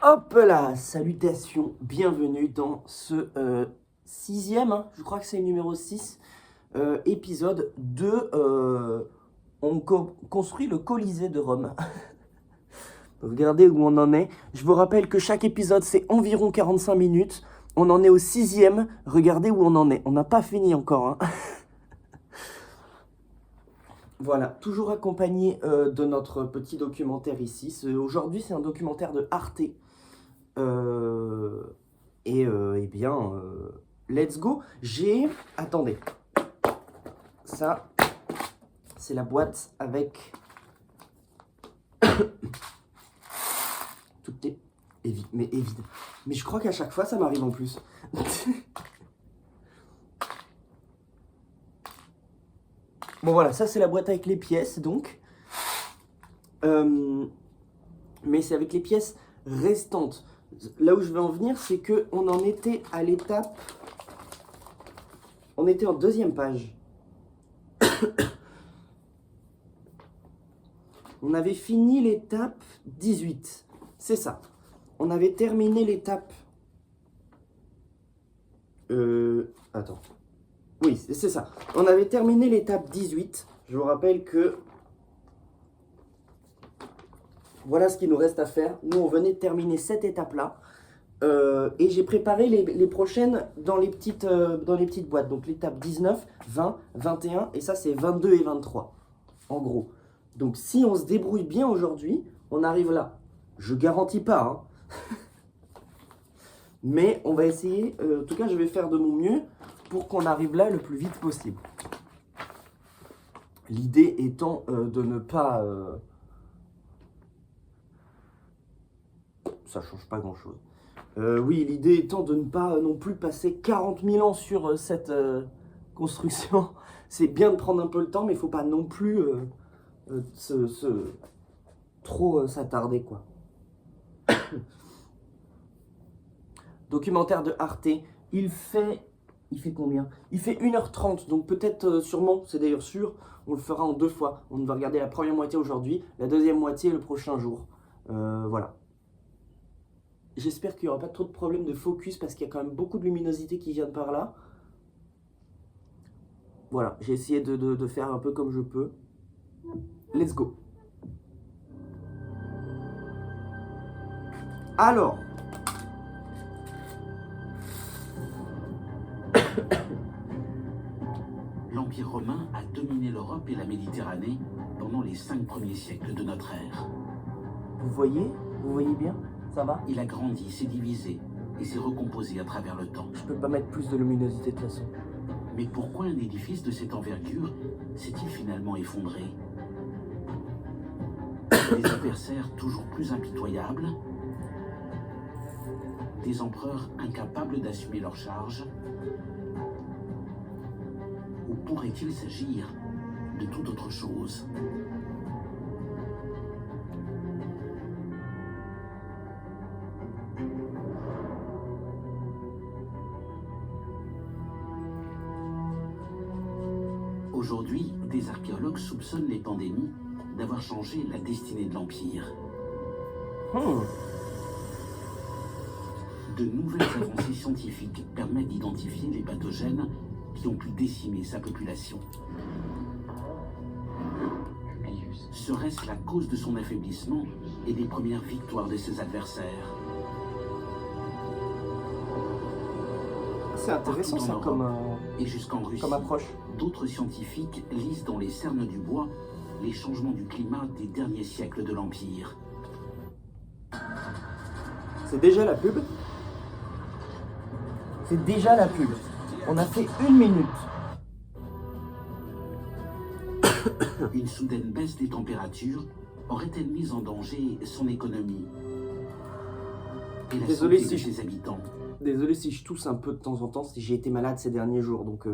Hop là, salutations, bienvenue dans ce sixième, je crois que c'est le numéro 6, épisode de construit le Colisée de Rome. Regardez où on en est. Je vous rappelle que chaque épisode c'est environ 45 minutes. On en est au sixième, regardez où on en est. On n'a pas fini encore. Hein. Voilà, toujours accompagné de notre petit documentaire ici. Aujourd'hui c'est un documentaire de Arte. Eh bien, let's go. Attendez. Ça, c'est la boîte avec... Tout est vide. Mais je crois qu'à chaque fois, ça m'arrive en plus. Bon voilà, ça c'est la boîte avec les pièces, donc. Mais c'est avec les pièces restantes. Là où je vais en venir, c'est qu'on en était à l'étape... On était en deuxième page. On avait fini l'étape 18. C'est ça. On avait terminé l'étape... Attends. Oui, c'est ça. On avait terminé l'étape 18. Je vous rappelle que... Voilà ce qu'il nous reste à faire. Nous, on venait de terminer cette étape-là. Et j'ai préparé les prochaines dans les petites boîtes. Donc l'étape 19, 20, 21, et ça c'est 22 et 23, en gros. Donc si on se débrouille bien aujourd'hui, on arrive là. Je garantis pas, hein. Mais on va essayer, en tout cas je vais faire de mon mieux pour qu'on arrive là le plus vite possible. L'idée étant de ne pas... Ça change pas grand-chose. Oui, l'idée étant de ne pas non plus passer 40 000 ans sur cette construction. C'est bien de prendre un peu le temps, mais il ne faut pas non plus trop s'attarder, quoi. Documentaire de Arte. Il fait combien? Il fait 1h30, donc peut-être, sûrement, c'est d'ailleurs sûr, on le fera en 2 fois. On va regarder la première moitié aujourd'hui, la deuxième moitié le prochain jour. Voilà. J'espère qu'il n'y aura pas trop de problèmes de focus parce qu'il y a quand même beaucoup de luminosité qui vient de par là. Voilà, j'ai essayé de faire un peu comme je peux. Let's go. Alors. L'Empire romain a dominé l'Europe et la Méditerranée pendant les 5 premiers siècles de notre ère. Vous voyez bien? Ça va? Il a grandi, s'est divisé et s'est recomposé à travers le temps. Je peux pas mettre plus de luminosité de toute façon. Mais pourquoi un édifice de cette envergure s'est-il finalement effondré? Des adversaires toujours plus impitoyables? Des empereurs incapables d'assumer leur charge? Ou pourrait-il s'agir de toute autre chose? Aujourd'hui, des archéologues soupçonnent les pandémies d'avoir changé la destinée de l'Empire. De nouvelles avancées scientifiques permettent d'identifier les pathogènes qui ont pu décimer sa population. Serait-ce la cause de son affaiblissement et des premières victoires de ses adversaires? C'est intéressant ça et jusqu'en Russie, comme approche. D'autres scientifiques lisent dans les cernes du bois les changements du climat des derniers siècles de l'Empire. C'est déjà la pub? C'est déjà la pub. On a fait 1 minute. Une soudaine baisse des températures aurait-elle mis en danger son économie et la santé de ses habitants? Désolé si je tousse un peu de temps en temps, si j'ai été malade ces derniers jours, donc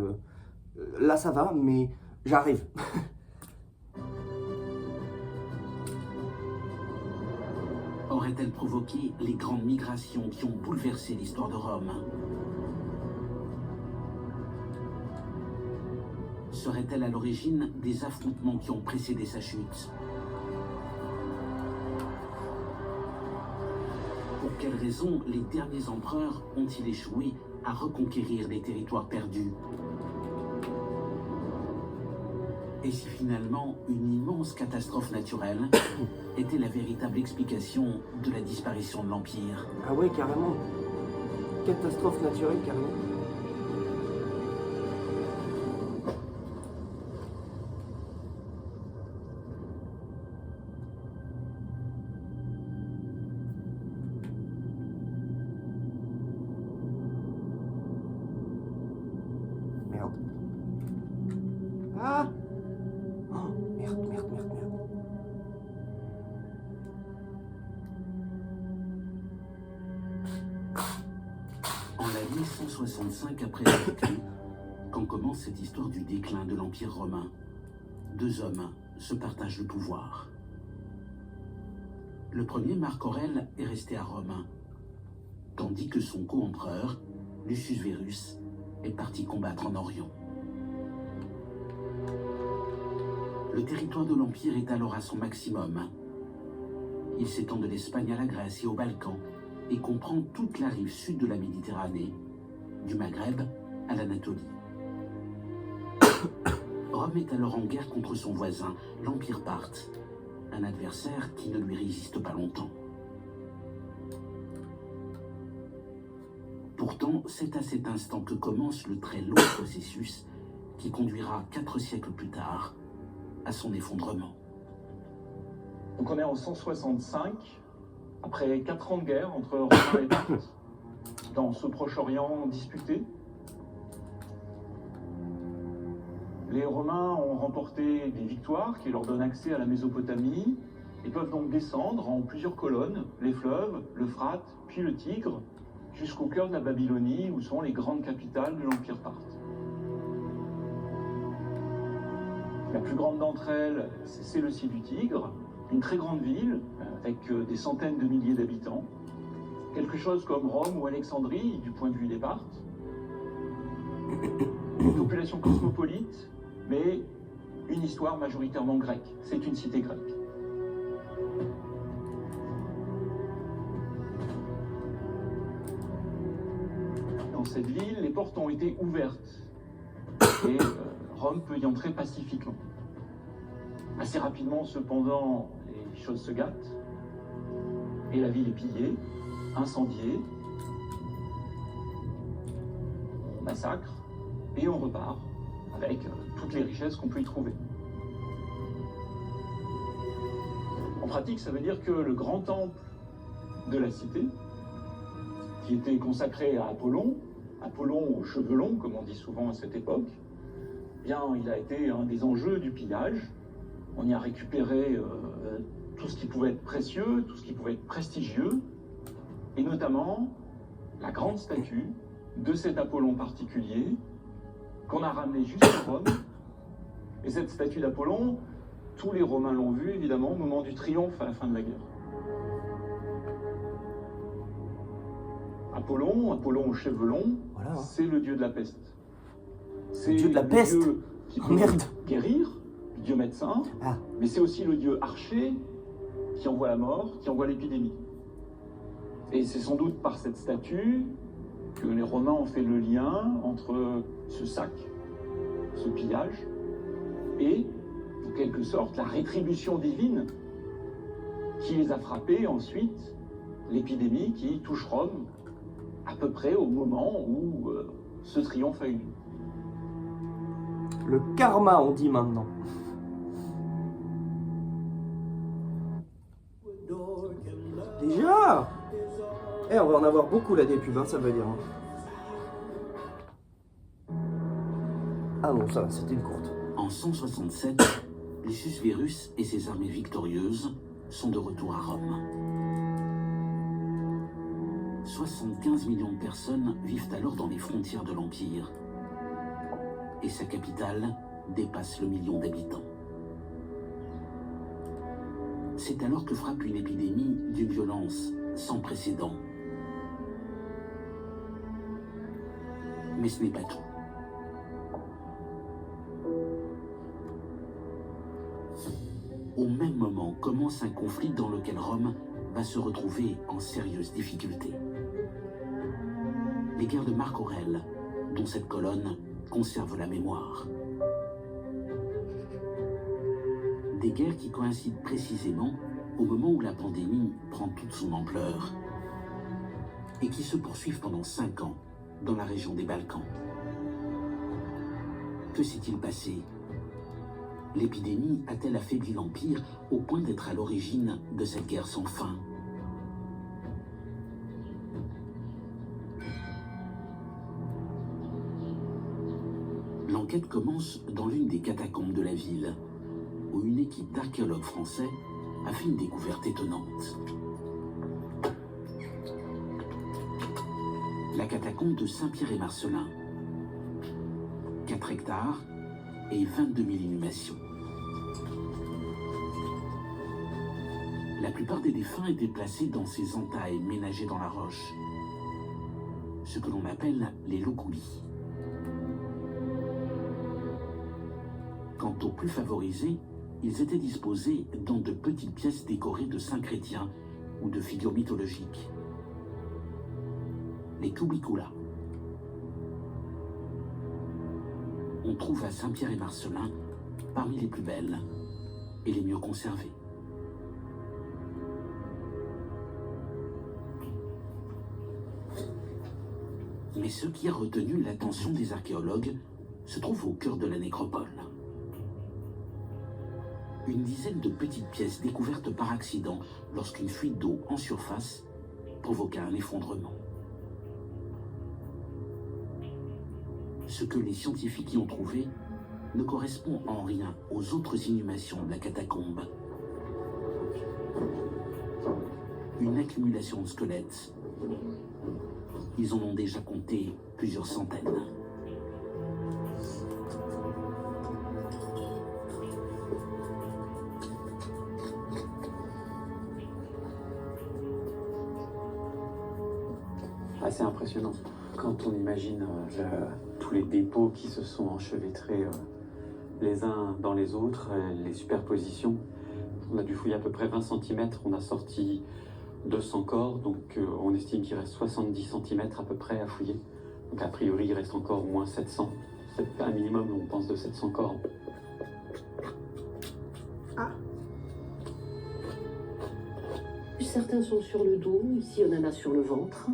là ça va, mais j'arrive. Aurait-elle provoqué les grandes migrations qui ont bouleversé l'histoire de Rome? Serait-elle à l'origine des affrontements qui ont précédé sa chute? Pour quelles raisons les derniers empereurs ont-ils échoué à reconquérir les territoires perdus? Et si finalement une immense catastrophe naturelle était la véritable explication de la disparition de l'Empire? Ah ouais, carrément. Catastrophe naturelle, carrément. Merde. Ah! Oh, merde, merde, merde, merde. En l'année 165 après Jésus-Christ, quand commence cette histoire du déclin de l'Empire romain, deux hommes se partagent le pouvoir. Le premier, Marc Aurèle, est resté à Rome, tandis que son co-empereur, Lucius Verus, est parti combattre en Orient. Le territoire de l'Empire est alors à son maximum. Il s'étend de l'Espagne à la Grèce et aux Balkans et comprend toute la rive sud de la Méditerranée, du Maghreb à l'Anatolie. Rome est alors en guerre contre son voisin, l'Empire parthe, un adversaire qui ne lui résiste pas longtemps. Pourtant, c'est à cet instant que commence le très long processus qui conduira 4 siècles plus tard à son effondrement. Donc on est en 165, après 4 ans de guerre entre Romains et Parthes, dans ce Proche-Orient disputé. Les Romains ont remporté des victoires qui leur donnent accès à la Mésopotamie et peuvent donc descendre en plusieurs colonnes, les fleuves, l'Euphrate, puis le Tigre, jusqu'au cœur de la Babylonie où sont les grandes capitales de l'Empire parthe. La plus grande d'entre elles, c'est Séleucie du Tigre, une très grande ville avec des centaines de milliers d'habitants, quelque chose comme Rome ou Alexandrie du point de vue des Parthes. Une population cosmopolite, mais une histoire majoritairement grecque. C'est une cité grecque. Dans cette ville, les portes ont été ouvertes et Rome peut y entrer pacifiquement. Assez rapidement, cependant, les choses se gâtent et la ville est pillée, incendiée, on massacre et on repart avec toutes les richesses qu'on peut y trouver. En pratique, ça veut dire que le grand temple de la cité, qui était consacré à Apollon aux cheveux longs, comme on dit souvent à cette époque, bien, il a été un des enjeux du pillage. On y a récupéré tout ce qui pouvait être précieux, tout ce qui pouvait être prestigieux, et notamment la grande statue de cet Apollon particulier qu'on a ramené jusqu'à Rome. Et cette statue d'Apollon, tous les Romains l'ont vue évidemment au moment du triomphe à la fin de la guerre. Apollon aux cheveux longs, voilà. C'est le dieu de la peste. C'est le dieu de la peste. Dieu qui peut guérir, le dieu médecin, mais c'est aussi le dieu archer qui envoie la mort, qui envoie l'épidémie. Et c'est sans doute par cette statue que les Romains ont fait le lien entre ce sac, ce pillage, et, en quelque sorte, la rétribution divine qui les a frappés ensuite, l'épidémie qui touche Rome à peu près au moment où ce triomphe a eu lieu. Le karma, on dit maintenant. Déjà? Eh, on va en avoir beaucoup là des pubs, hein, ça veut dire. Ah non, ça va, c'était une courte. En 167, Lucius Verus et ses armées victorieuses sont de retour à Rome. 75 millions de personnes vivent alors dans les frontières de l'Empire. Et sa capitale dépasse le million d'habitants. C'est alors que frappe une épidémie d'une violence sans précédent. Mais ce n'est pas tout. Au même moment commence un conflit dans lequel Rome va se retrouver en sérieuse difficulté. Les guerres de Marc Aurèle, dont cette colonne conserve la mémoire. Des guerres qui coïncident précisément au moment où la pandémie prend toute son ampleur et qui se poursuivent pendant 5 ans dans la région des Balkans. Que s'est-il passé? L'épidémie a-t-elle affaibli l'Empire au point d'être à l'origine de cette guerre sans fin? L'enquête commence dans l'une des catacombes de la ville, où une équipe d'archéologues français a fait une découverte étonnante. La catacombe de Saint-Pierre-et-Marcellin. 4 hectares et 22 000 inhumations. La plupart des défunts étaient placés dans ces entailles ménagées dans la roche, ce que l'on appelle les loucoulis. Quant aux plus favorisés, ils étaient disposés dans de petites pièces décorées de saints chrétiens ou de figures mythologiques. Les cubicula. On trouve à Saint-Pierre-et-Marcellin parmi les plus belles et les mieux conservées. Mais ce qui a retenu l'attention des archéologues se trouve au cœur de la nécropole. Une dizaine de petites pièces découvertes par accident lorsqu'une fuite d'eau en surface provoqua un effondrement. Ce que les scientifiques y ont trouvé ne correspond en rien aux autres inhumations de la catacombe. Une accumulation de squelettes. Ils en ont déjà compté plusieurs centaines. Assez impressionnant. Quand on imagine tous les dépôts qui se sont enchevêtrés les uns dans les autres, les superpositions, on a dû fouiller à peu près 20 cm, on a sorti 200 corps, donc on estime qu'il reste 70 cm à peu près à fouiller. Donc a priori il reste encore au moins 700, c'est un minimum on pense de 700 corps. Ah. Certains sont sur le dos, ici on en a sur le ventre.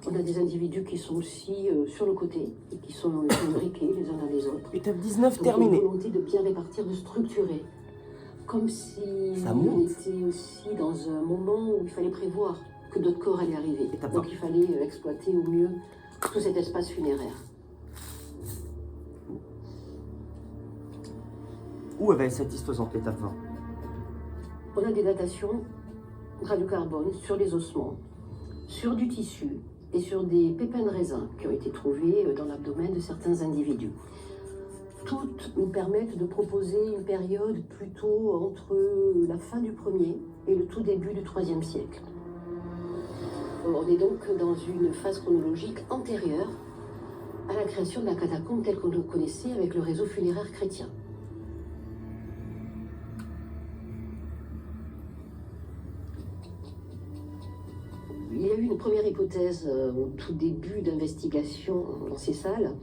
On a des individus qui sont aussi sur le côté et qui sont imbriqués les uns dans les autres. Étape 19 Donc, terminée. il y a une volonté de bien répartir, de structurer. Comme si Ça on monte. était aussi dans un moment où il fallait prévoir que d'autres corps allaient arriver. Étape Donc 20. il fallait exploiter au mieux tout cet espace funéraire. Où elle va être satisfaisante l'étape 20? On a des datations radiocarbone sur les ossements, sur du tissu et sur des pépins de raisin qui ont été trouvés dans l'abdomen de certains individus. Toutes nous permettent de proposer une période plutôt entre la fin du 1er et le tout début du 3e siècle. On est donc dans une phase chronologique antérieure à la création de la catacombe telle qu'on le connaissait avec le réseau funéraire chrétien. Il y a eu une première hypothèse au tout début d'investigation dans ces salles,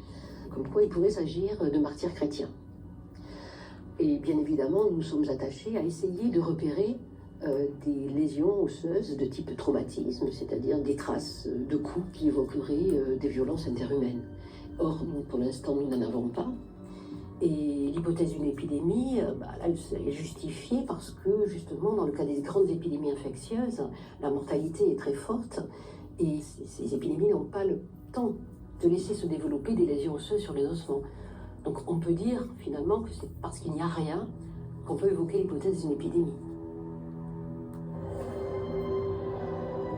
comme quoi il pourrait s'agir de martyrs chrétiens. Et bien évidemment, nous nous sommes attachés à essayer de repérer des lésions osseuses de type traumatisme, c'est-à-dire des traces de coups qui évoqueraient des violences interhumaines. Or, nous, pour l'instant, nous n'en avons pas. Et l'hypothèse d'une épidémie, là, elle est justifiée parce que, justement, dans le cas des grandes épidémies infectieuses, la mortalité est très forte et ces épidémies n'ont pas le temps de laisser se développer des lésions osseuses sur les ossements. Donc on peut dire, finalement, que c'est parce qu'il n'y a rien qu'on peut évoquer l'hypothèse d'une épidémie.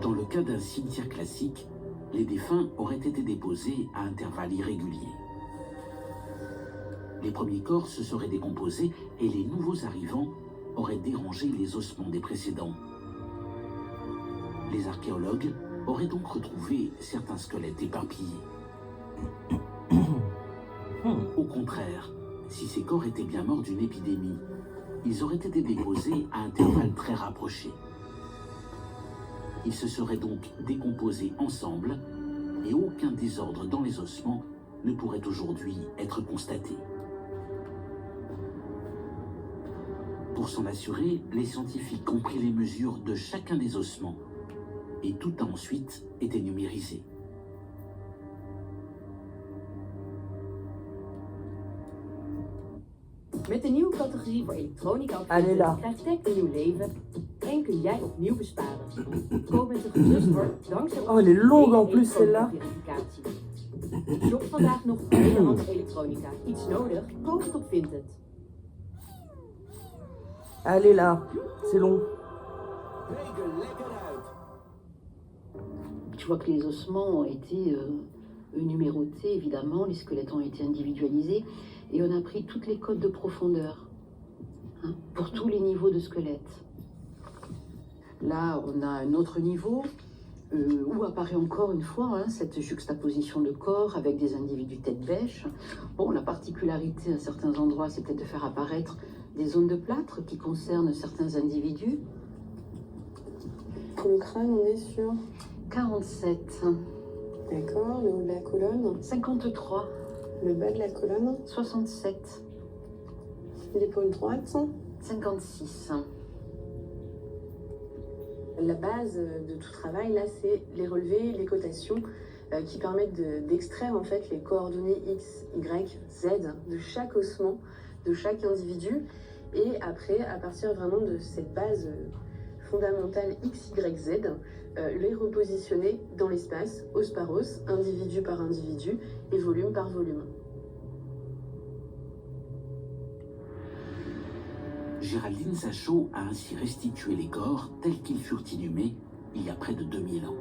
Dans le cas d'un cimetière classique, les défunts auraient été déposés à intervalles irréguliers. Les premiers corps se seraient décomposés et les nouveaux arrivants auraient dérangé les ossements des précédents. Les archéologues auraient donc retrouvé certains squelettes éparpillés. Au contraire, si ces corps étaient bien morts d'une épidémie, ils auraient été déposés à intervalles très rapprochés. Ils se seraient donc décomposés ensemble et aucun désordre dans les ossements ne pourrait aujourd'hui être constaté. Pour s'en assurer, les scientifiques ont pris les mesures de chacun des ossements et tout a ensuite été numérisé. Met de nieuwe categorie voor elektronica op Allez là. krijgt tech een nieuw leven en kun jij opnieuw besparen. Koop met een gerust hart dankzij Oh, elle est longue en plus, celle-là. verificatie. Shop vandaag nog tweedehands elektronica. Iets nodig? Koop het op Vinted. Allez là, c'est long. Tu vois que les ossements ont été numérotés, évidemment, les squelettes ont été individualisés, et on a pris toutes les codes de profondeur, hein, pour tous les niveaux de squelettes. Là, on a un autre niveau, où apparaît encore une fois cette juxtaposition de corps avec des individus tête bêche. Bon, la particularité à certains endroits, c'est peut-être de faire apparaître des zones de plâtre qui concernent certains individus. Pour le crâne, on est sur... 47, D'accord, le haut de la colonne, 53, le bas de la colonne, 67, l'épaule droite. 56. La base de tout travail, là, c'est les relevés, les cotations qui permettent d'extraire en fait les coordonnées X, Y, Z de chaque ossement, de chaque individu. Et après, à partir vraiment de cette base fondamentale X, Y, Z, les repositionner dans l'espace, os par os, individu par individu et volume par volume. Géraldine Sachot a ainsi restitué les corps tels qu'ils furent inhumés il y a près de 2000 ans.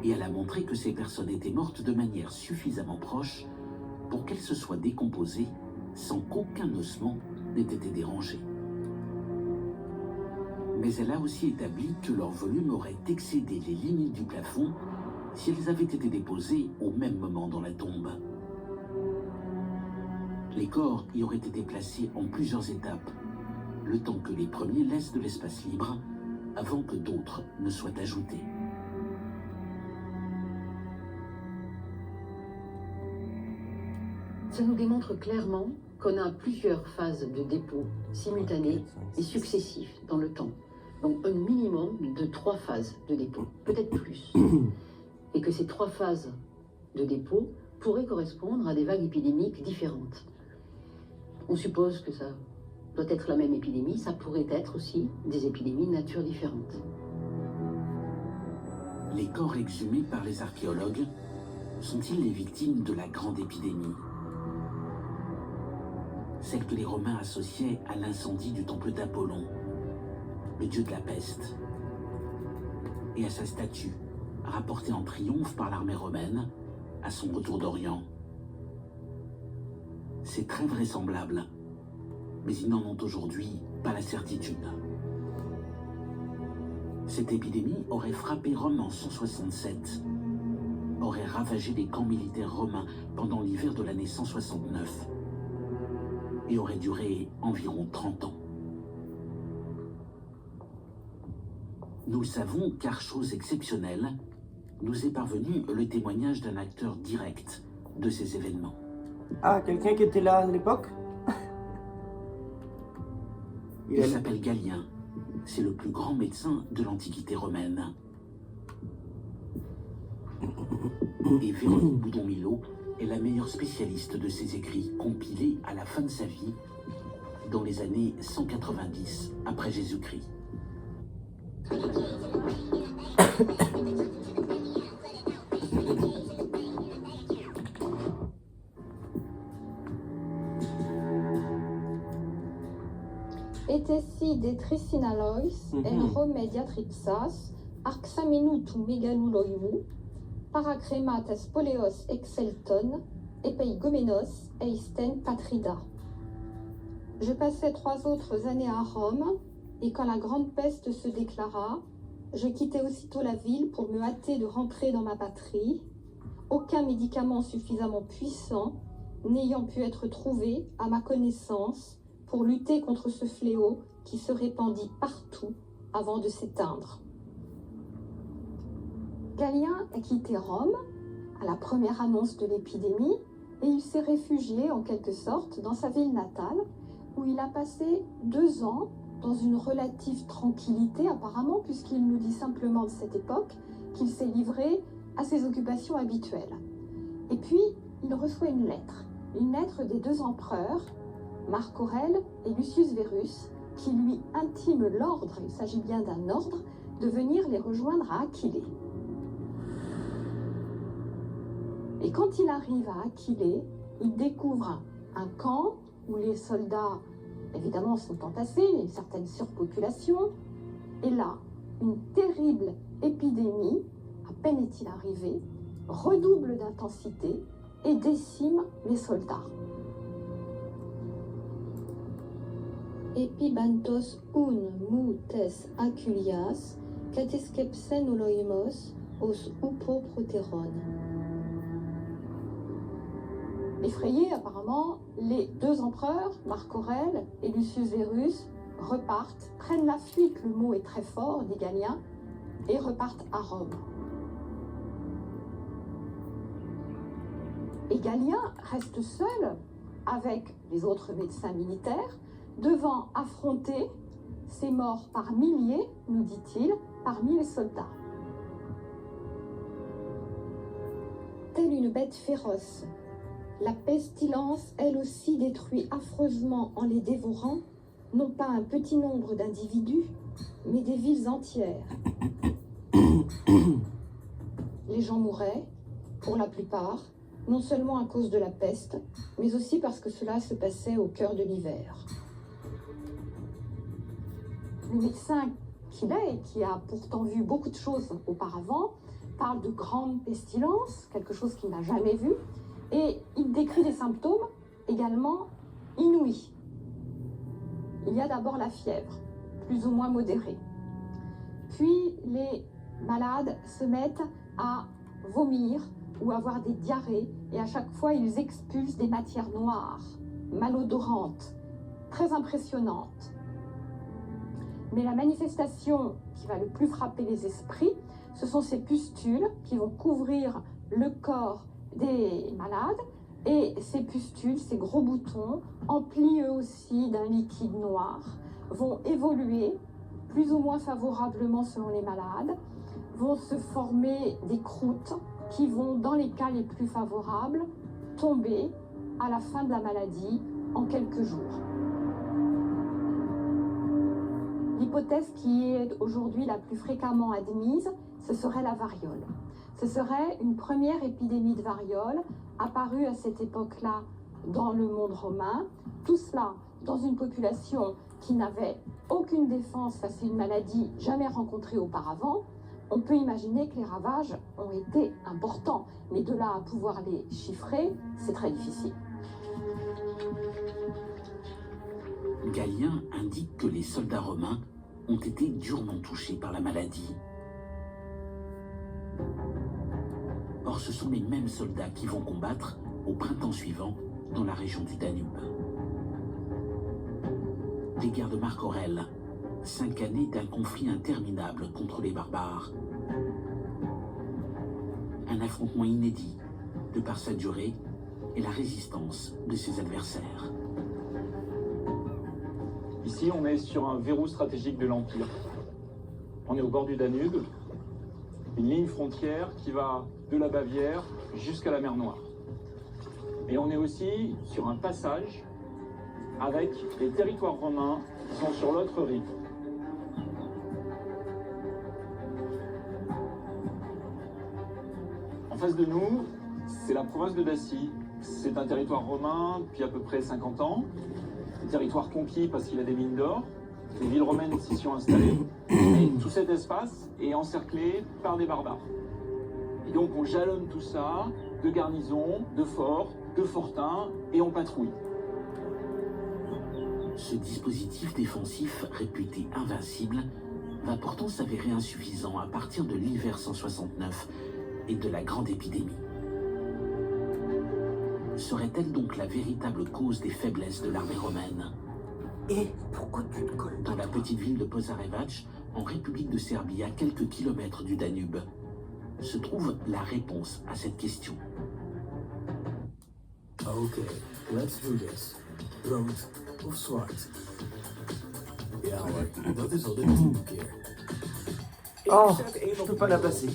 Et elle a montré que ces personnes étaient mortes de manière suffisamment proche pour qu'elles se soient décomposées sans qu'aucun ossement n'ait été dérangé. Mais elle a aussi établi que leur volume aurait excédé les limites du plafond si elles avaient été déposées au même moment dans la tombe. Les corps y auraient été placés en plusieurs étapes, le temps que les premiers laissent de l'espace libre avant que d'autres ne soient ajoutés. Ça nous démontre clairement qu'on a plusieurs phases de dépôt simultanées et successives dans le temps. Donc un minimum de 3 phases de dépôt, peut-être plus. Et que ces 3 phases de dépôt pourraient correspondre à des vagues épidémiques différentes. On suppose que ça doit être la même épidémie, ça pourrait être aussi des épidémies de nature différente. Les corps exhumés par les archéologues sont-ils les victimes de la grande épidémie? Celle que les Romains associaient à l'incendie du temple d'Apollon, le dieu de la peste, et à sa statue, rapportée en triomphe par l'armée romaine à son retour d'Orient. C'est très vraisemblable, mais ils n'en ont aujourd'hui pas la certitude. Cette épidémie aurait frappé Rome en 167, aurait ravagé les camps militaires romains pendant l'hiver de l'année 169 et aurait duré environ 30 ans. Nous le savons car, chose exceptionnelle, nous est parvenu le témoignage d'un acteur direct de ces événements. Ah, quelqu'un qui était là à l'époque? Il s'appelle Galien. C'est le plus grand médecin de l'Antiquité romaine. Et Véronique Boudon-Milot est la meilleure spécialiste de ses écrits compilés à la fin de sa vie, dans les années 190 après Jésus-Christ. Etesi de tricinalois en remediatripsas, arxaminutum megaluloimu, paracremates poleos excelton, epeigomenos eisten patrida. Je passai 3 autres années à Rome, et quand la grande peste se déclara, je quittai aussitôt la ville pour me hâter de rentrer dans ma patrie, aucun médicament suffisamment puissant n'ayant pu être trouvé à ma connaissance pour lutter contre ce fléau qui se répandit partout avant de s'éteindre. Galien a quitté Rome à la première annonce de l'épidémie et il s'est réfugié en quelque sorte dans sa ville natale où il a passé 2 ans dans une relative tranquillité apparemment puisqu'il nous dit simplement de cette époque qu'il s'est livré à ses occupations habituelles. Et puis il reçoit une lettre des 2 empereurs, Marc Aurèle et Lucius Verus, qui lui intiment l'ordre, il s'agit bien d'un ordre, de venir les rejoindre à Aquilée. Et quand il arrive à Aquilée, il découvre un camp où les soldats, évidemment, sont entassés, il y a une certaine surpopulation. Et là, une terrible épidémie, à peine est-il arrivé, redouble d'intensité et décime les soldats. Epibantos un mutes aculias, catescepsen oloimos, os upo proteron. Effrayés, apparemment, les 2 empereurs, Marc Aurèle et Lucius Verus, repartent, prennent la fuite, le mot est très fort, dit Galien, et repartent à Rome. Et Galien reste seul avec les autres médecins militaires, devant affronter ces morts par milliers, nous dit-il, parmi les soldats. Telle une bête féroce, la pestilence, elle aussi, détruit affreusement en les dévorant, non pas un petit nombre d'individus, mais des villes entières. Les gens mouraient, pour la plupart, non seulement à cause de la peste, mais aussi parce que cela se passait au cœur de l'hiver. Le médecin qu'il est, et qui a pourtant vu beaucoup de choses auparavant, parle de grande pestilence, quelque chose qu'il n'a jamais vu, et il décrit des symptômes également inouïs. Il y a d'abord la fièvre, plus ou moins modérée. Puis les malades se mettent à vomir ou avoir des diarrhées, et à chaque fois ils expulsent des matières noires, malodorantes, très impressionnantes. Mais la manifestation qui va le plus frapper les esprits, ce sont ces pustules qui vont couvrir le corps des malades, et ces pustules, ces gros boutons, emplis eux aussi d'un liquide noir, vont évoluer plus ou moins favorablement selon les malades, vont se former des croûtes qui vont, dans les cas les plus favorables, tomber à la fin de la maladie en quelques jours. L'hypothèse qui est aujourd'hui la plus fréquemment admise, ce serait la variole. Ce serait une première épidémie de variole apparue à cette époque-là dans le monde romain. Tout cela dans une population qui n'avait aucune défense face à une maladie jamais rencontrée auparavant. On peut imaginer que les ravages ont été importants, mais de là à pouvoir les chiffrer, c'est très difficile. Galien indique que les soldats romains ont été durement touchés par la maladie. Or, ce sont les mêmes soldats qui vont combattre au printemps suivant dans la région du Danube. Les guerres de Marc Aurèle, 5 années d'un conflit interminable contre les barbares. Un affrontement inédit de par sa durée et la résistance de ses adversaires. Ici, on est sur un verrou stratégique de l'Empire. On est au bord du Danube, une ligne frontière qui va de la Bavière jusqu'à la mer Noire. Et on est aussi sur un passage avec les territoires romains qui sont sur l'autre rive. En face de nous, c'est la province de Dacie. C'est un territoire romain depuis à peu près 50 ans. Un territoire conquis parce qu'il a des mines d'or. Les villes romaines s'y sont installées. Et tout cet espace est encerclé par des barbares. Et donc on jalonne tout ça de garnisons, de forts, de fortins, et on patrouille. Ce dispositif défensif réputé invincible va pourtant s'avérer insuffisant à partir de l'hiver 169 et de la grande épidémie. Serait-elle donc la véritable cause des faiblesses de l'armée romaine? Et pourquoi tu te colles Dans la petite ville de Požarevac, en République de Serbie, à quelques kilomètres du Danube, se trouve la réponse à cette question. Okay, let's do this. Rood of zwart? Ja hoor, dat is al de 10e keer. Oh, je peux pas la placer.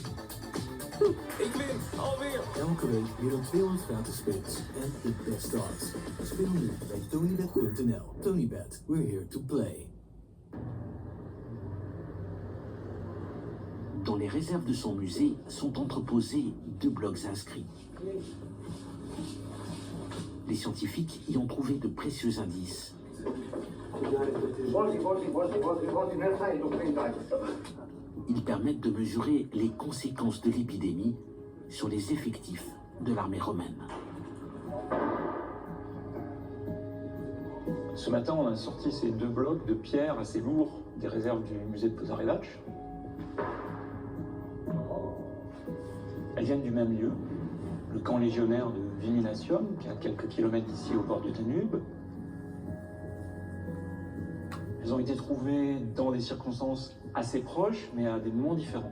Ik win, alweer! Elke week weer een 200 gratis spins en de beste odds. Speel nu bij TonyBet.nl. TonyBet, we're here to play. Dans les réserves de son musée sont entreposés 2 blocs inscrits. Les scientifiques y ont trouvé de précieux indices. Ils permettent de mesurer les conséquences de l'épidémie sur les effectifs de l'armée romaine. Ce matin, on a sorti ces 2 blocs de pierre assez lourds des réserves du musée de Pozarevac. Elles viennent du même lieu, le camp légionnaire de Viminatium, qui est à quelques kilomètres d'ici au bord du Danube. Elles ont été trouvées dans des circonstances assez proches, mais à des moments différents.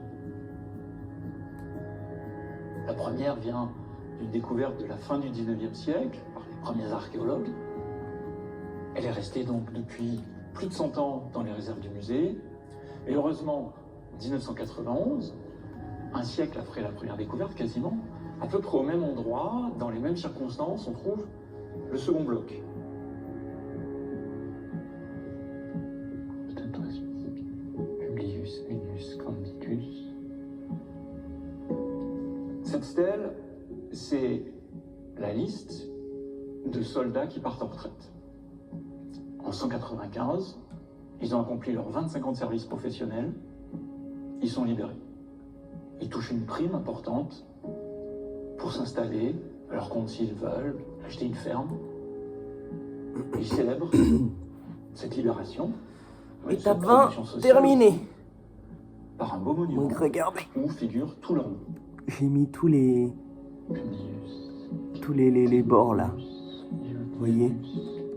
La première vient d'une découverte de la fin du 19e siècle par les premiers archéologues. Elle est restée donc depuis plus de 100 ans dans les réserves du musée. Et heureusement, en 1991, un siècle après la première découverte quasiment, à peu près au même endroit, dans les mêmes circonstances, on trouve le second bloc. Publius Unius Canditus. Cette stèle, c'est la liste de soldats qui partent en retraite. En 195, ils ont accompli leurs 25 ans de service professionnel, ils sont libérés. Ils touchent une prime importante pour s'installer, alors compte s'ils veulent, acheter une ferme. Et ils célèbrent cette libération. Étape cette 20, promotion sociale, terminé. par un beau monument Donc regardez, où figurent tous leurs noms. j'ai mis tous les bords là. Vous voyez?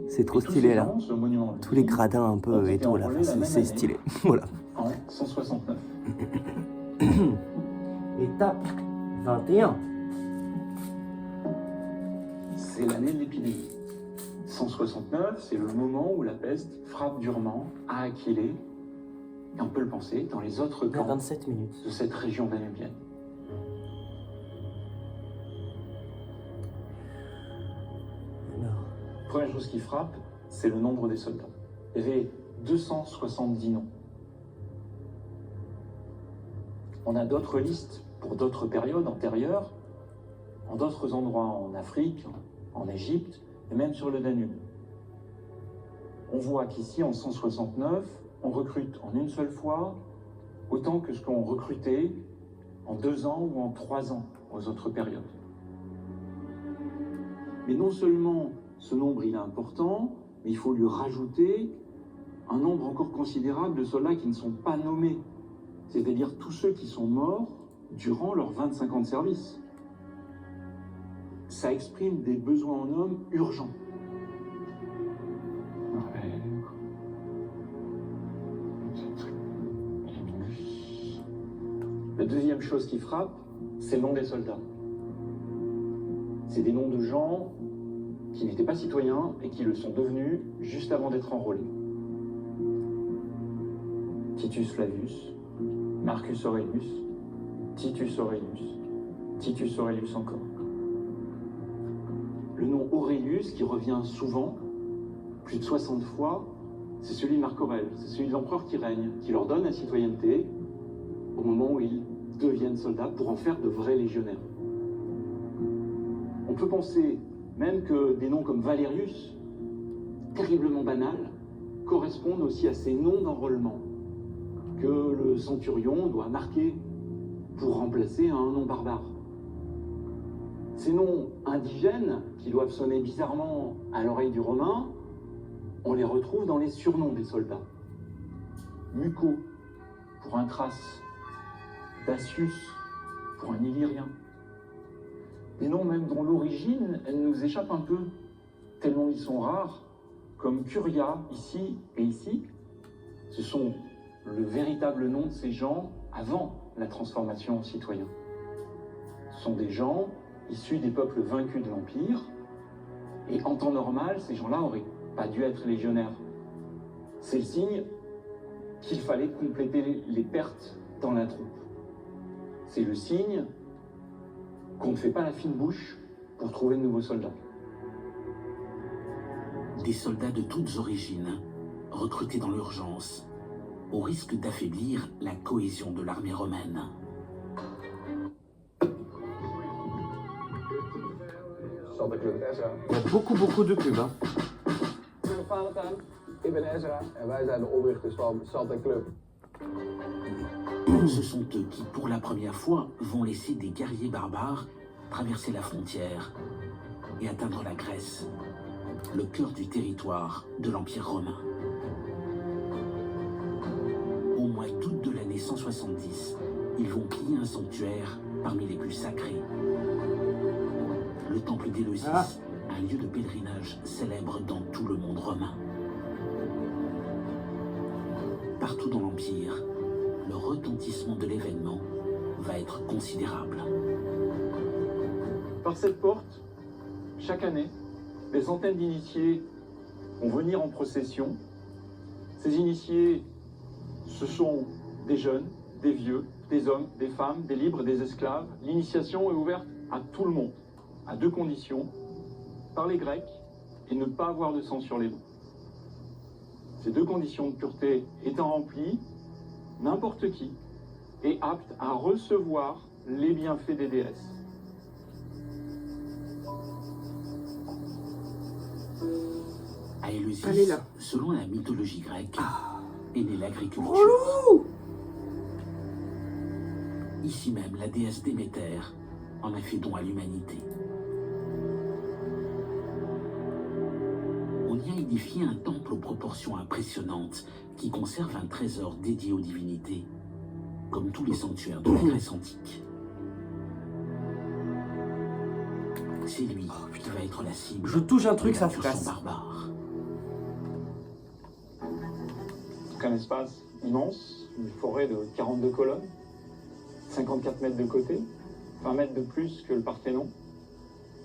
C'est trop Et tous stylé ces là. noms, ce monument Tous les gradins un peu et tout là, enrôlés la même c'est année. stylé. Voilà. En 169. Étape 21. C'est l'année de l'épidémie. 169, c'est le moment où la peste frappe durement à Aquilée, et on peut le penser, dans les autres Il y a camps 27 minutes. de cette région danubienne. Alors, Première chose qui frappe, c'est le nombre des soldats. Il y avait 270 noms. On a d'autres listes pour d'autres périodes antérieures, en d'autres endroits en Afrique, en Égypte, et même sur le Danube. On voit qu'ici, en 169, on recrute en une seule fois autant que ce qu'on recrutait en 2 ans ou en 3 ans aux autres périodes. Mais non seulement ce nombre il est important, mais il faut lui rajouter un nombre encore considérable de soldats qui ne sont pas nommés, c'est-à-dire tous ceux qui sont morts durant leurs 25 ans de service. Ça exprime des besoins en hommes urgents. La deuxième chose qui frappe, c'est le nom des soldats. C'est des noms de gens qui n'étaient pas citoyens et qui le sont devenus juste avant d'être enrôlés. Titus Flavius, Marcus Aurelius, Titus Aurelius, Titus Aurelius encore. Le nom Aurelius, qui revient souvent, plus de 60 fois, c'est celui de Marc Aurèle, c'est celui de l'empereur qui règne, qui leur donne la citoyenneté au moment où ils deviennent soldats pour en faire de vrais légionnaires. On peut penser même que des noms comme Valerius, terriblement banals, correspondent aussi à ces noms d'enrôlement que le centurion doit marquer pour remplacer un nom barbare. Ces noms indigènes, qui doivent sonner bizarrement à l'oreille du romain, on les retrouve dans les surnoms des soldats. Muco, pour un Thrace. Dacius, pour un Illyrien. Des noms même dont l'origine, elle nous échappe un peu, tellement ils sont rares, comme Curia, ici et ici. Ce sont le véritable nom de ces gens avant la transformation en citoyens. sont des gens issus des peuples vaincus de l'Empire. Et en temps normal, ces gens-là n'auraient pas dû être légionnaires. C'est le signe qu'il fallait compléter les pertes dans la troupe. C'est le signe qu'on ne fait pas la fine bouche pour trouver de nouveaux soldats. Des soldats de toutes origines, recrutés dans l'urgence, au risque d'affaiblir la cohésion de l'armée romaine. Il y a beaucoup de pubs. Hein. Ik ben Ezra en wij zijn de oprichters van Salta Club. Ce sont eux qui, pour la première fois, vont laisser des guerriers barbares traverser la frontière et atteindre la Grèce, le cœur du territoire de l'Empire romain. Au mois d'août de l'année 170, ils vont piller un sanctuaire parmi les plus sacrés. Le temple d'Éleusis, un lieu de pèlerinage célèbre dans tout le monde romain. Partout dans l'Empire, le retentissement de l'événement va être considérable. Par cette porte, chaque année, des centaines d'initiés vont venir en procession. Ces initiés, ce sont des jeunes, des vieux, des hommes, des femmes, des libres, des esclaves. L'initiation est ouverte à tout le monde, à deux conditions, par les Grecs et ne pas avoir de sang sur les loups. Ces deux conditions de pureté étant remplies, n'importe qui est apte à recevoir les bienfaits des déesses. À Éleusis, selon la mythologie grecque, est née l'agriculture. Ici même, la déesse Déméter en a fait don à l'humanité. On y a édifié un temple aux proportions impressionnantes qui conserve un trésor dédié aux divinités, comme tous les sanctuaires de la Grèce antique. C'est lui qui va être la cible. Je touche un truc, de ça l'incursion fracasse. barbare. Donc un espace immense, une forêt de 42 colonnes, 54 mètres de côté, 20 mètres de plus que le Parthénon.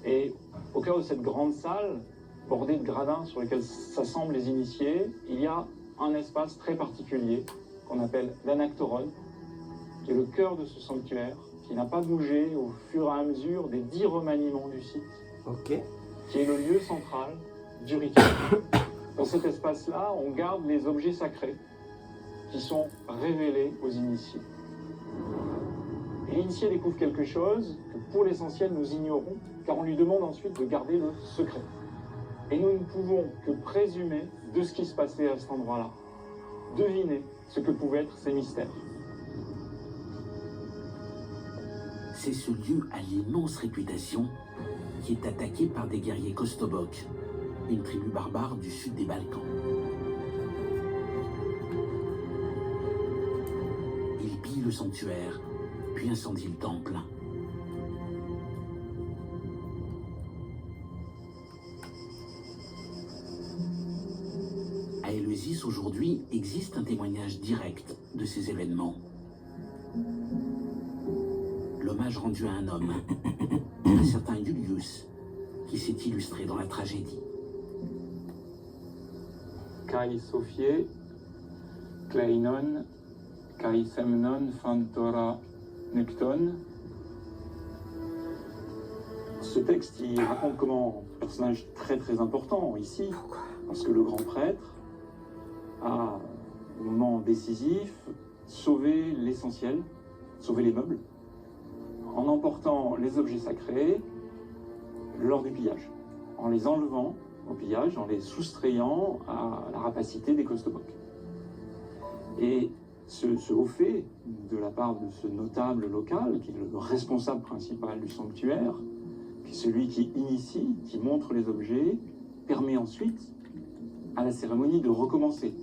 Et au cœur de cette grande salle, bordée de gradins sur lesquels s'assemblent les initiés, il y a un espace très particulier qu'on appelle l'anactoron, qui est le cœur de ce sanctuaire, qui n'a pas bougé au fur et à mesure des 10 remaniements du site, qui est le lieu central du rituel. Dans cet espace-là, on garde les objets sacrés qui sont révélés aux initiés. Et l'initié découvre quelque chose que pour l'essentiel nous ignorons, car on lui demande ensuite de garder le secret. Et nous ne pouvons que présumer de ce qui se passait à cet endroit-là, deviner ce que pouvaient être ces mystères. C'est ce lieu à l'immense réputation qui est attaqué par des guerriers kostoboks, une tribu barbare du sud des Balkans. Ils pillent le sanctuaire, puis incendient le temple. À Éleusis, aujourd'hui, existe un témoignage direct de ces événements. L'hommage rendu à un homme, un certain Iulius, qui s'est illustré dans la tragédie. Kai Sophiae, Kleinon, Kai Semnon, Fantora, Necton. Ce texte, il raconte comment un personnage très important ici, parce que le grand prêtre a, au moment décisif, sauvé l'essentiel, sauvé les meubles, en emportant les objets sacrés lors du pillage, en les enlevant au pillage, en les soustrayant à la rapacité des kostoboks. Et ce haut fait de la part de ce notable local, qui est le responsable principal du sanctuaire, qui est celui qui initie, qui montre les objets, permet ensuite à la cérémonie de recommencer.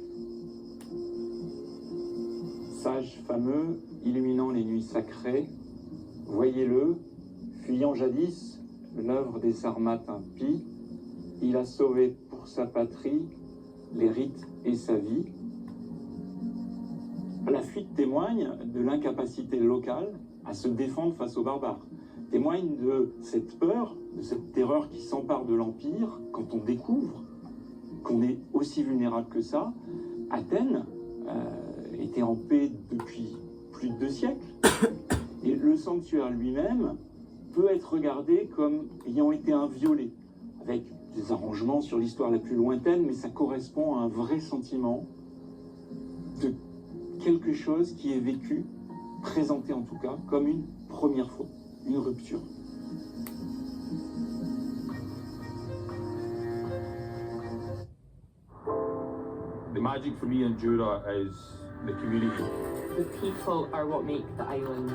Sage fameux, illuminant les nuits sacrées, voyez-le, fuyant jadis l'œuvre des Sarmates impies, il a sauvé pour sa patrie les rites et sa vie. La fuite témoigne de l'incapacité locale à se défendre face aux barbares. témoigne de cette peur, de cette terreur qui s'empare de l'Empire quand on découvre qu'on est aussi vulnérable que ça. Athènes était en paix depuis plus de 2 siècles, et le sanctuaire lui-même peut être regardé comme ayant été inviolé, avec des arrangements sur l'histoire la plus lointaine, mais ça correspond à un vrai sentiment de quelque chose qui est vécu, présenté en tout cas, comme une première fois, une rupture. The magic for me in Jura is the community. The people are what make the island.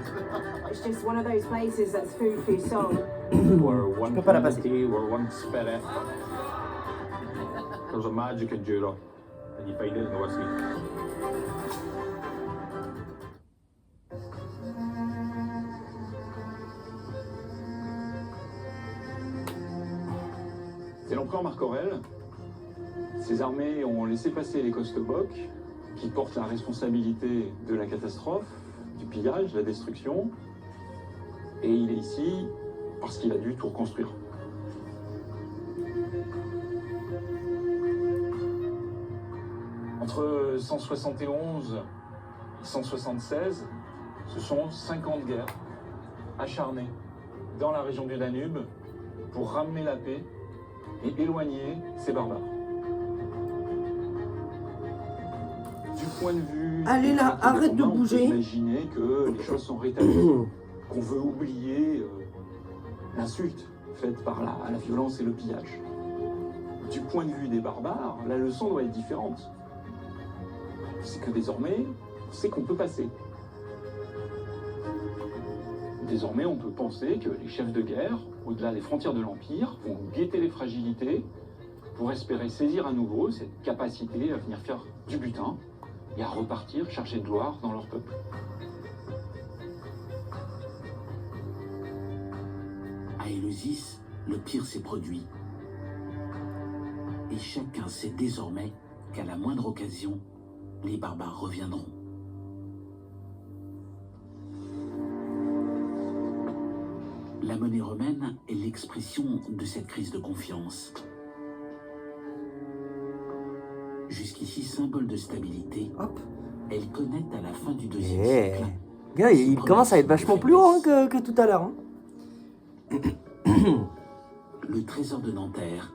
It's just one of those places that's food for your soul. We're one peux pas la passer. community, we're one spirit. There's a magic in Jura, and you find it in the whiskey. C'est l'empereur Marc Aurèle. Ses armées ont laissé passer les Kostoboks, qui portent la responsabilité de la catastrophe, du pillage, de la destruction. Et il est ici parce qu'il a dû tout reconstruire. Entre 171 et 176, ce sont 50 guerres acharnées dans la région du Danube pour ramener la paix et éloigner ces barbares. Du point de vue... Allez là, arrête de bouger. On peut imaginer que les choses sont rétablies, qu'on veut oublier l'insulte faite par la violence et le pillage. Du point de vue des barbares, la leçon doit être différente. C'est que désormais, on sait qu'on peut passer. Désormais, on peut penser que les chefs de guerre, au-delà des frontières de l'Empire, vont guetter les fragilités pour espérer saisir à nouveau cette capacité à venir faire du butin et à repartir chercher de gloire dans leur peuple. À Éleusis, le pire s'est produit. Et chacun sait désormais qu'à la moindre occasion, les barbares reviendront. La monnaie romaine est l'expression de cette crise de confiance. Jusqu'ici symbole de stabilité, Hop. elle connaît à la fin du IIe Yeah. siècle. Gars, il commence à être vachement plus haut hein, que tout à l'heure. Hein. Le trésor de Nanterre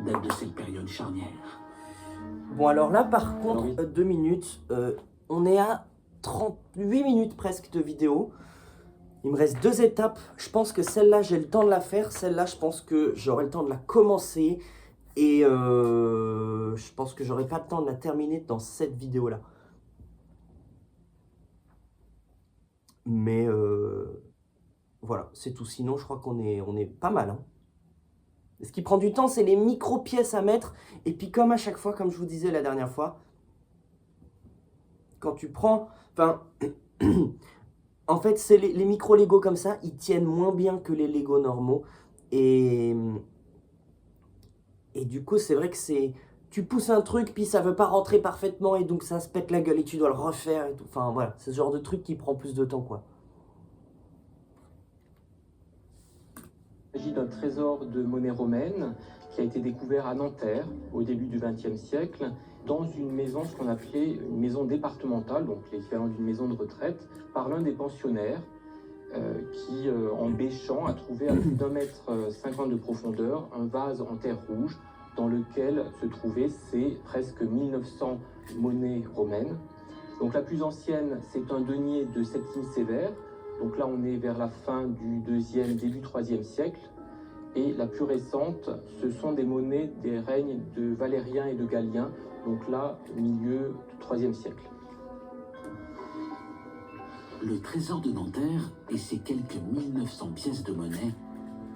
date de cette période charnière. Bon, alors là, par contre, 2 minutes. On est à 38 minutes presque de vidéo. Il me reste 2 étapes. Je pense que celle-là, j'ai le temps de la faire. Celle-là, je pense que j'aurai le temps de la commencer. Et je pense que j'aurai pas le temps de la terminer dans cette vidéo-là. Mais voilà, c'est tout. Sinon, je crois qu'on est pas mal. Hein. Ce qui prend du temps, c'est les micro-pièces à mettre. Et puis comme à chaque fois, comme je vous disais la dernière fois, quand tu prends... Enfin, en fait, c'est les micro-Lego comme ça, ils tiennent moins bien que les Lego normaux. Et du coup, c'est vrai que c'est... Tu pousses un truc, puis ça veut pas rentrer parfaitement, et donc ça se pète la gueule, et tu dois le refaire, et tout. Enfin, voilà, c'est ce genre de truc qui prend plus de temps, quoi. Il s'agit d'un trésor de monnaie romaine qui a été découvert à Nanterre au début du XXe siècle dans une maison, ce qu'on appelait une maison départementale, donc l'équivalent d'une maison de retraite, par l'un des pensionnaires qui, en bêchant, a trouvé à plus d'1,50 m de profondeur un vase en terre rouge dans lequel se trouvaient ces presque 1900 monnaies romaines. Donc la plus ancienne, c'est un denier de Septime Sévère. Donc là, on est vers la fin du deuxième, début 3e siècle. Et la plus récente, ce sont des monnaies des règnes de Valérien et de Galien. Donc là, milieu du 3e siècle. Le trésor de Nanterre et ses quelques 1900 pièces de monnaie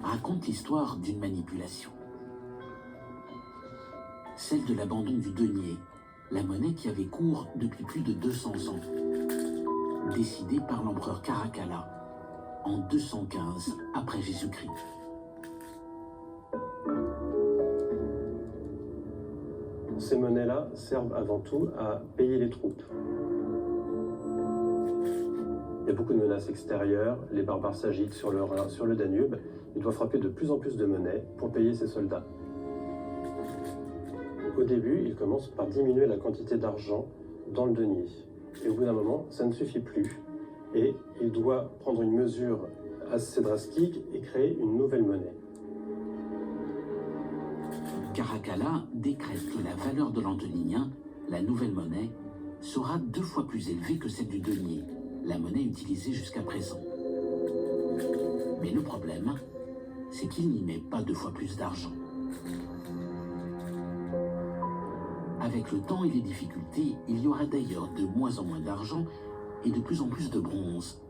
racontent l'histoire d'une manipulation. Celle de l'abandon du denier, la monnaie qui avait cours depuis plus de 200 ans. Décidé par l'empereur Caracalla en 215 après Jésus-Christ. Ces monnaies-là servent avant tout à payer les troupes. Il y a beaucoup de menaces extérieures, les barbares s'agitent sur le Rhin, sur le Danube. Il doit frapper de plus en plus de monnaie pour payer ses soldats. Au début, il commence par diminuer la quantité d'argent dans le denier. Et au bout d'un moment, ça ne suffit plus. Et il doit prendre une mesure assez drastique et créer une nouvelle monnaie. Caracalla décrète que la valeur de l'antoninien, la nouvelle monnaie, sera 2 fois plus élevée que celle du denier, la monnaie utilisée jusqu'à présent. Mais le problème, c'est qu'il n'y met pas 2 fois plus d'argent. Avec le temps et les difficultés, il y aura d'ailleurs de moins en moins d'argent et de plus en plus de bronze,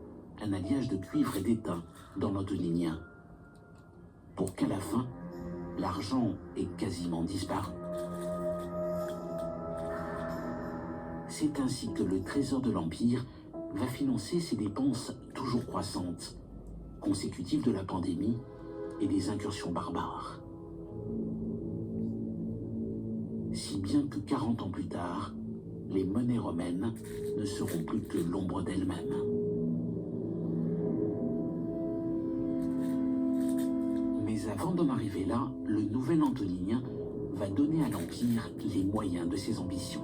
un alliage de cuivre et d'étain dans l'antoninien, pour qu'à la fin, l'argent ait quasiment disparu. C'est ainsi que le trésor de l'Empire va financer ses dépenses toujours croissantes, consécutives de la pandémie et des incursions barbares. Si bien que 40 ans plus tard, les monnaies romaines ne seront plus que l'ombre d'elles-mêmes. Mais avant d'en arriver là, le nouvel antoninien va donner à l'Empire les moyens de ses ambitions.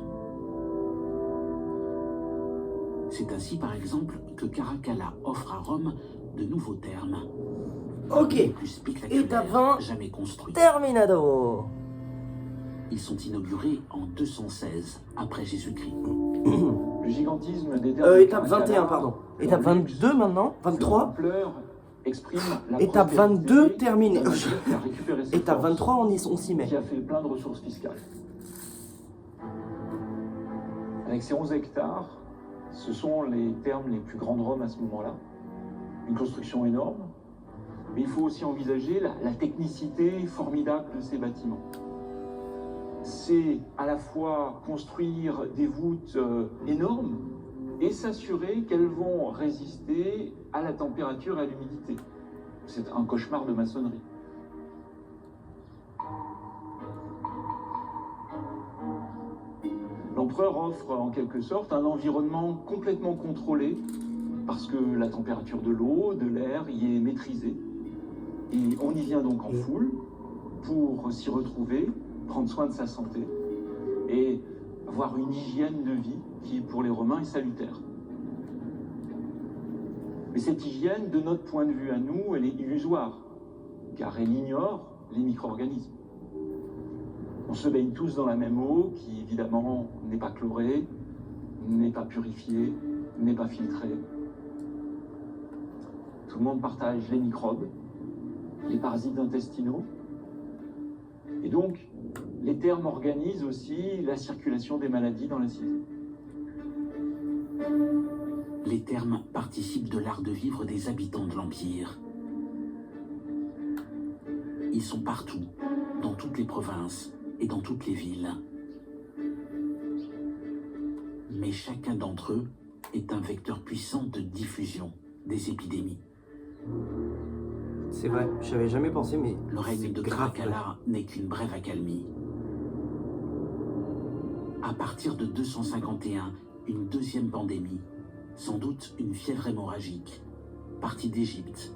C'est ainsi, par exemple, que Caracalla offre à Rome de nouveaux termes. Ok, Les plus spectaculaires étape 20, jamais construits. terminado. Ils sont inaugurés en 216 après Jésus-Christ. Le gigantisme des terres de Étape Caracalla, 21, pardon. Étape 22 maintenant, 23. l'ampleur exprime la Étape prospérité 22 terminée. d'un empire qui a récupéré ses Étape forces, 23, on s'y met. qui a fait plein de ressources fiscales. Avec ces 11 hectares, ce sont les termes les plus grands de Rome à ce moment-là. Une construction énorme, mais il faut aussi envisager la technicité formidable de ces bâtiments. C'est à la fois construire des voûtes énormes et s'assurer qu'elles vont résister à la température et à l'humidité. C'est un cauchemar de maçonnerie. L'empereur offre en quelque sorte un environnement complètement contrôlé parce que la température de l'eau, de l'air y est maîtrisée. Et on y vient donc en foule pour s'y retrouver, prendre soin de sa santé et avoir une hygiène de vie qui, pour les Romains, est salutaire. Mais cette hygiène, de notre point de vue à nous, elle est illusoire, car elle ignore les micro-organismes. On se baigne tous dans la même eau, qui évidemment n'est pas chlorée, n'est pas purifiée, n'est pas filtrée. Tout le monde partage les microbes, les parasites intestinaux, et donc les termes organisent aussi la circulation des maladies dans la cité. Les termes participent de l'art de vivre des habitants de l'Empire. Ils sont partout, dans toutes les provinces et dans toutes les villes. Mais chacun d'entre eux est un vecteur puissant de diffusion des épidémies. C'est vrai, j'y avais jamais pensé, mais le règne de grave. Caracalla n'est qu'une brève accalmie. À partir de 251, une deuxième pandémie, sans doute une fièvre hémorragique, partie d'Égypte,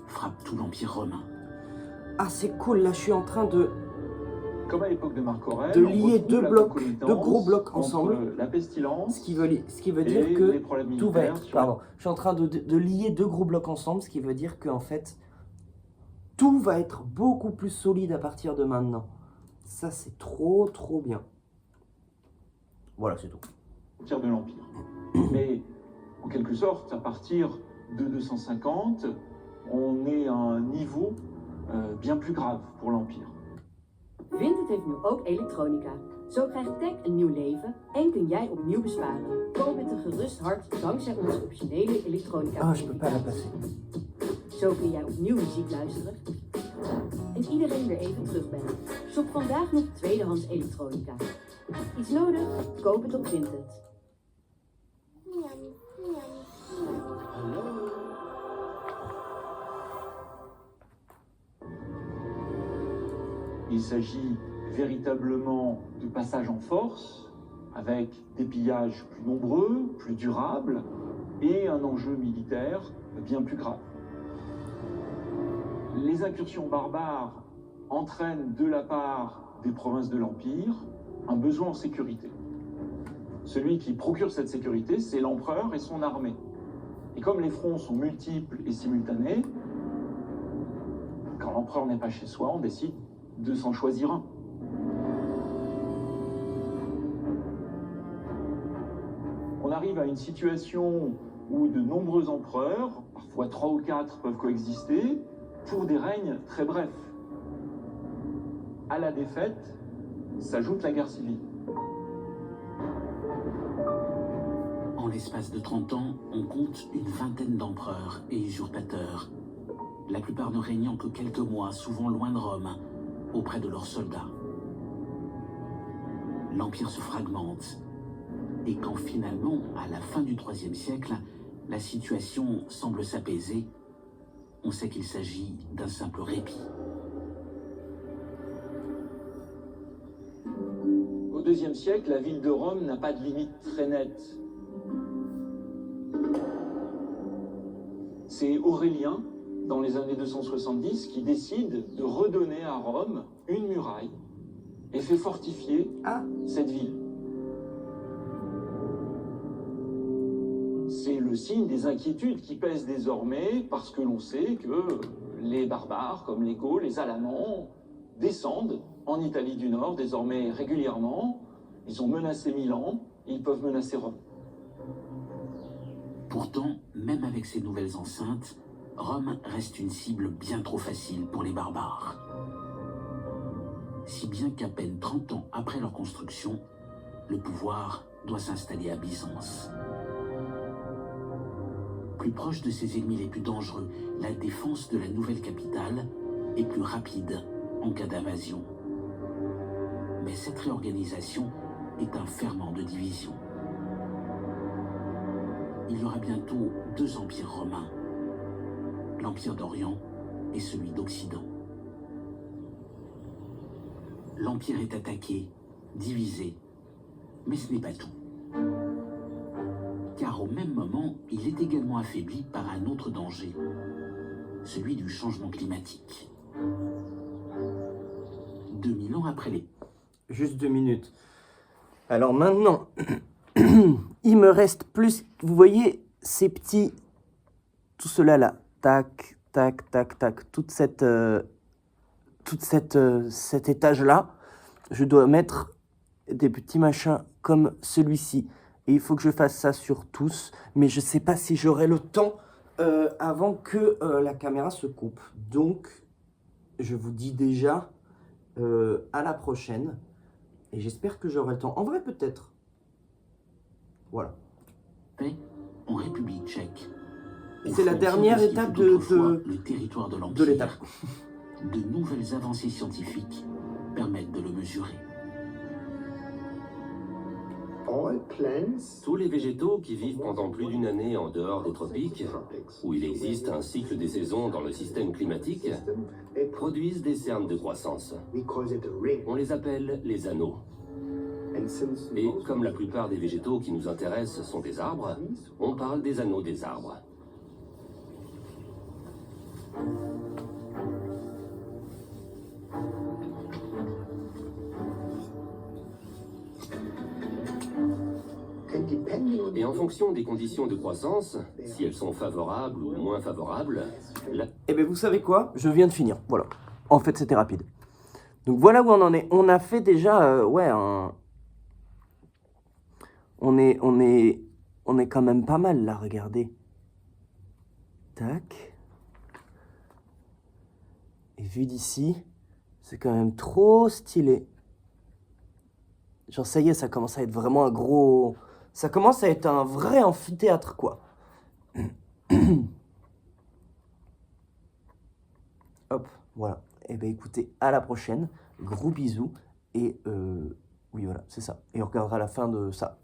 frappe tout l'Empire romain. Ah, c'est cool, là je suis en train de... Comme à l'époque de Marc Aurèle, de on lier retrouve deux la blocs, concomitance deux gros blocs entre ensemble. la pestilence, ce qui veut dire et que les problèmes tout va militaires être... sur- Pardon, je suis en train de lier deux gros blocs ensemble, ce qui veut dire qu'en fait, tout va être beaucoup plus solide à partir de maintenant. Ça, c'est trop bien. Voilà, c'est tout. Empire de l'Empire. Mais en quelque sorte, à partir de 250, on est à un niveau bien plus grave pour l'Empire. Vinted heeft nu ook elektronica. Zo krijgt tech een nieuw leven en kun jij opnieuw besparen. Koop met een gerust hart dankzij onze optionele elektronica. Ah, je peux pas la passer. Zo kun jij opnieuw muziek luisteren en iedereen weer even terugbellen. Shop vandaag nog tweedehands elektronica. Iets nodig? Koop het op Vinted. Il s'agit véritablement de passage en force, avec des pillages plus nombreux, plus durables, et un enjeu militaire bien plus grave. Les incursions barbares entraînent de la part des provinces de l'Empire un besoin en sécurité. Celui qui procure cette sécurité, c'est l'empereur et son armée. Et comme les fronts sont multiples et simultanés, quand l'empereur n'est pas chez soi, on décide de s'en choisir un. On arrive à une situation où de nombreux empereurs, parfois 3 ou 4, peuvent coexister pour des règnes très brefs. À la défaite s'ajoute la guerre civile. En l'espace de 30 ans, on compte une vingtaine d'empereurs et usurpateurs, la plupart ne régnant que quelques mois, souvent loin de Rome, auprès de leurs soldats. L'Empire se fragmente, et quand finalement, à la fin du IIIe siècle, la situation semble s'apaiser, on sait qu'il s'agit d'un simple répit. Au IIe siècle, la ville de Rome n'a pas de limite très nette. C'est Aurélien, dans les années 270, qui décide de redonner à Rome une muraille et fait fortifier cette ville. C'est le signe des inquiétudes qui pèsent désormais parce que l'on sait que les barbares, comme les Gauls, les Alamans, descendent en Italie du Nord désormais régulièrement. Ils ont menacé Milan, ils peuvent menacer Rome. Pourtant, même avec ces nouvelles enceintes, Rome reste une cible bien trop facile pour les barbares. Si bien qu'à peine 30 ans après leur construction, le pouvoir doit s'installer à Byzance. Plus proche de ses ennemis les plus dangereux, la défense de la nouvelle capitale est plus rapide en cas d'invasion. Mais cette réorganisation est un ferment de division. Il y aura bientôt 2 empires romains, l'Empire d'Orient et celui d'Occident. L'Empire est attaqué, divisé, mais ce n'est pas tout. Car au même moment, il est également affaibli par un autre danger, celui du changement climatique. 2000 ans après les... Juste 2 minutes. Alors maintenant, il me reste plus... Vous voyez ces petits... Tout cela là. Tac, tac, tac, tac. Cet étage-là, je dois mettre des petits machins comme celui-ci. Et il faut que je fasse ça sur tous. Mais je ne sais pas si j'aurai le temps avant que la caméra se coupe. Donc, je vous dis déjà à la prochaine. Et j'espère que j'aurai le temps. En vrai, peut-être. Voilà. Paix en République tchèque. C'est la dernière étape de le territoire de l'étape. De nouvelles avancées scientifiques permettent de le mesurer. Tous les végétaux qui vivent pendant plus d'une année en dehors des tropiques, où il existe un cycle des saisons dans le système climatique, produisent des cernes de croissance. On les appelle les anneaux. Et comme la plupart des végétaux qui nous intéressent sont des arbres, on parle des anneaux des arbres. Et en fonction des conditions de croissance, si elles sont favorables ou moins favorables... Eh bien, vous savez quoi? Je viens de finir. Voilà. En fait, c'était rapide. Donc, voilà où on en est. On a fait déjà... ouais, on est quand même pas mal, là. Regardez. Tac. Et vu d'ici, c'est quand même trop stylé. Genre, ça y est, ça commence à être vraiment un gros... Ça commence à être un vrai amphithéâtre, quoi. Hop, voilà. Et bien, écoutez, à la prochaine. Gros bisous. Et oui, voilà, c'est ça. Et on regardera la fin de ça.